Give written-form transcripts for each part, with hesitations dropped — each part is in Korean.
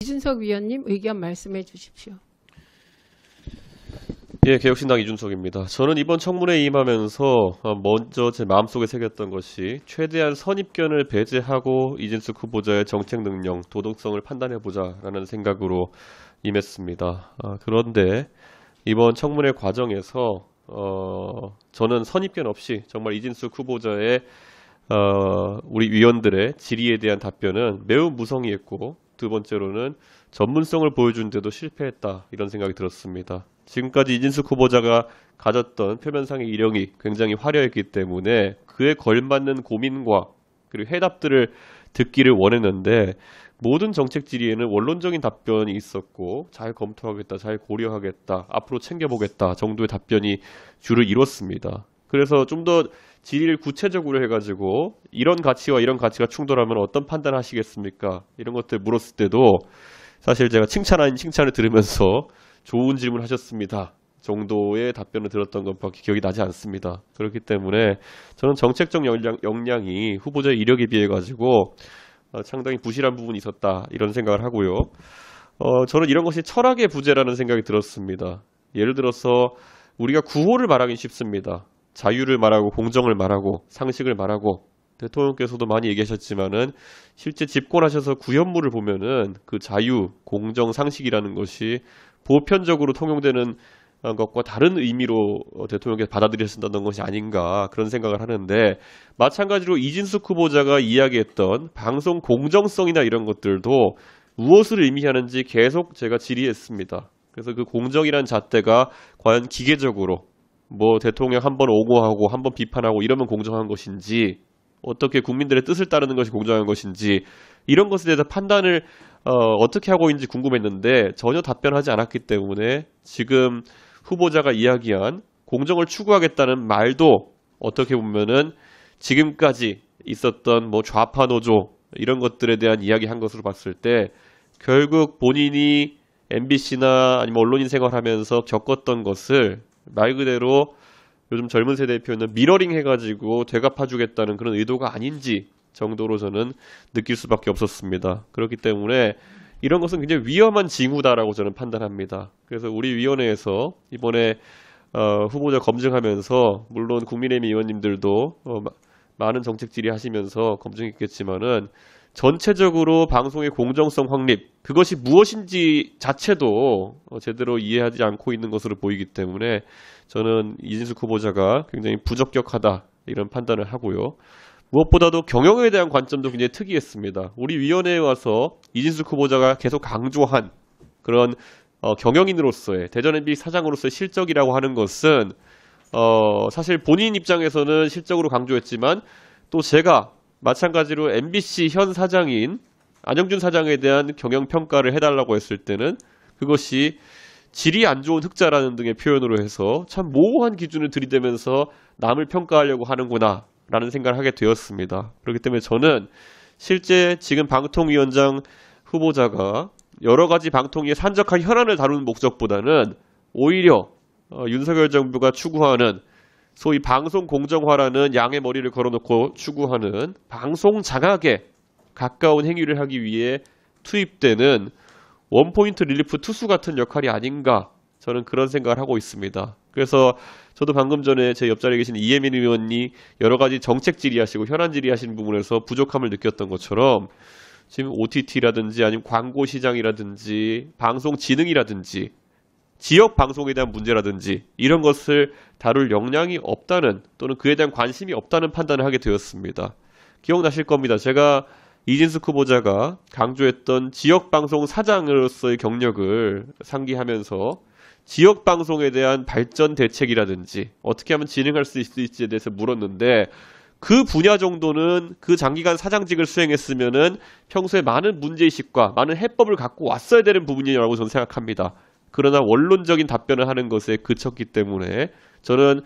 이준석 위원님 의견 말씀해 주십시오. 예, 개혁신당 이준석입니다. 저는 이번 청문회에 임하면서 먼저 제 마음속에 새겼던 것이 최대한 선입견을 배제하고 이진숙 후보자의 정책 능력, 도덕성을 판단해보자라는 생각으로 임했습니다. 그런데 이번 청문회 과정에서 저는 선입견 없이 정말 이진숙 후보자의 우리 위원들의 질의에 대한 답변은 매우 무성의했고, 두 번째로는 전문성을 보여준 데도 실패했다, 이런 생각이 들었습니다. 지금까지 이진숙 후보자가 가졌던 표면상의 이력이 굉장히 화려했기 때문에 그에 걸맞는 고민과 그리고 해답들을 듣기를 원했는데, 모든 정책 질의에는 원론적인 답변이 있었고 잘 검토하겠다, 잘 고려하겠다, 앞으로 챙겨보겠다 정도의 답변이 주를 이뤘습니다. 그래서 좀 더 질의를 구체적으로 해가지고 이런 가치와 이런 가치가 충돌하면 어떤 판단을 하시겠습니까? 이런 것들 물었을 때도 사실 제가 칭찬 아닌 칭찬을 들으면서 좋은 질문 하셨습니다 정도의 답변을 들었던 것밖에 기억이 나지 않습니다. 그렇기 때문에 저는 정책적 역량이 후보자의 이력에 비해 가지고 상당히 부실한 부분이 있었다, 이런 생각을 하고요. 저는 이런 것이 철학의 부재라는 생각이 들었습니다. 예를 들어서 우리가 구호를 말하긴 쉽습니다. 자유를 말하고 공정을 말하고 상식을 말하고, 대통령께서도 많이 얘기하셨지만은 실제 집권하셔서 구현물을 보면은 그 자유, 공정, 상식이라는 것이 보편적으로 통용되는 것과 다른 의미로 대통령께서 받아들이신다는 것이 아닌가, 그런 생각을 하는데, 마찬가지로 이진숙 후보자가 이야기했던 방송 공정성이나 이런 것들도 무엇을 의미하는지 계속 제가 질의했습니다. 그래서 그 공정이란 잣대가 과연 기계적으로 뭐 대통령 한번 옹호하고 한번 비판하고 이러면 공정한 것인지, 어떻게 국민들의 뜻을 따르는 것이 공정한 것인지, 이런 것에 대해서 판단을 어떻게 하고 있는지 궁금했는데 전혀 답변하지 않았기 때문에 지금 후보자가 이야기한 공정을 추구하겠다는 말도 어떻게 보면은 지금까지 있었던 뭐 좌파 노조 이런 것들에 대한 이야기한 것으로 봤을 때 결국 본인이 MBC나 아니면 언론인 생활하면서 겪었던 것을 말 그대로 요즘 젊은 세대의 표현은 미러링 해가지고 되갚아주겠다는 그런 의도가 아닌지 정도로 저는 느낄 수밖에 없었습니다. 그렇기 때문에 이런 것은 굉장히 위험한 징후다라고 저는 판단합니다. 그래서 우리 위원회에서 이번에 후보자 검증하면서 물론 국민의힘 의원님들도 많은 정책 질의하시면서 검증했겠지만은 전체적으로 방송의 공정성 확립, 그것이 무엇인지 자체도 제대로 이해하지 않고 있는 것으로 보이기 때문에 저는 이진숙 후보자가 굉장히 부적격하다, 이런 판단을 하고요. 무엇보다도 경영에 대한 관점도 굉장히 특이했습니다. 우리 위원회에 와서 이진숙 후보자가 계속 강조한 그런 경영인으로서의, 대전 MBC 사장으로서의 실적이라고 하는 것은 사실 본인 입장에서는 실적으로 강조했지만, 또 제가 마찬가지로 MBC 현 사장인 안영준 사장에 대한 경영평가를 해달라고 했을 때는 그것이 질이 안 좋은 흑자라는 등의 표현으로 해서 참 모호한 기준을 들이대면서 남을 평가하려고 하는구나 라는 생각을 하게 되었습니다. 그렇기 때문에 저는 실제 지금 방통위원장 후보자가 여러 가지 방통위의 산적한 현안을 다루는 목적보다는 오히려 윤석열 정부가 추구하는 소위 방송 공정화라는 양의 머리를 걸어놓고 추구하는 방송 장악에 가까운 행위를 하기 위해 투입되는 원포인트 릴리프 투수 같은 역할이 아닌가, 저는 그런 생각을 하고 있습니다. 그래서 저도 방금 전에 제 옆자리에 계신 이혜민 의원이 여러 가지 정책 질의하시고 현안 질의하시는 부분에서 부족함을 느꼈던 것처럼 지금 OTT라든지 아니면 광고 시장이라든지 방송 지능이라든지 지역 방송에 대한 문제라든지 이런 것을 다룰 역량이 없다는, 또는 그에 대한 관심이 없다는 판단을 하게 되었습니다. 기억나실 겁니다. 제가 이진숙 후보자가 강조했던 지역방송 사장으로서의 경력을 상기하면서 지역방송에 대한 발전 대책이라든지 어떻게 하면 진행할 수 있을지에 대해서 물었는데, 그 분야 정도는 그 장기간 사장직을 수행했으면은 평소에 많은 문제의식과 많은 해법을 갖고 왔어야 되는 부분이라고 저는 생각합니다. 그러나 원론적인 답변을 하는 것에 그쳤기 때문에 저는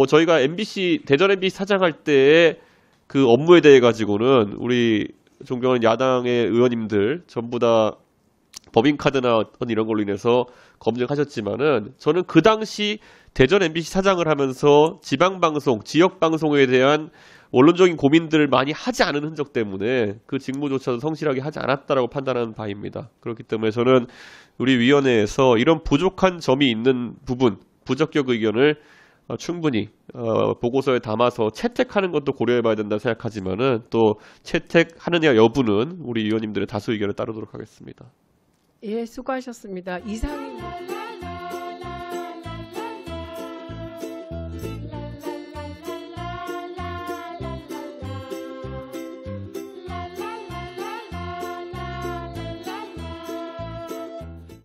저희가 MBC, 대전 MBC 사장할 때의 그 업무에 대해 가지고는 우리 존경하는 야당의 의원님들 전부 다 법인카드나 어떤 이런 걸로 인해서 검증하셨지만은, 저는 그 당시 대전 MBC 사장을 하면서 지방방송, 지역방송에 대한 원론적인 고민들을 많이 하지 않은 흔적 때문에 그 직무조차도 성실하게 하지 않았다라고 판단하는 바입니다. 그렇기 때문에 저는 우리 위원회에서 이런 부족한 점이 있는 부분, 부적격 의견을 충분히 보고서에 담아서 채택하는 것도 고려해봐야 된다고 생각하지만은 또 채택하느냐 여부는 우리 위원님들의 다수 의견을 따르도록 하겠습니다. 예, 수고하셨습니다. 이상입니다.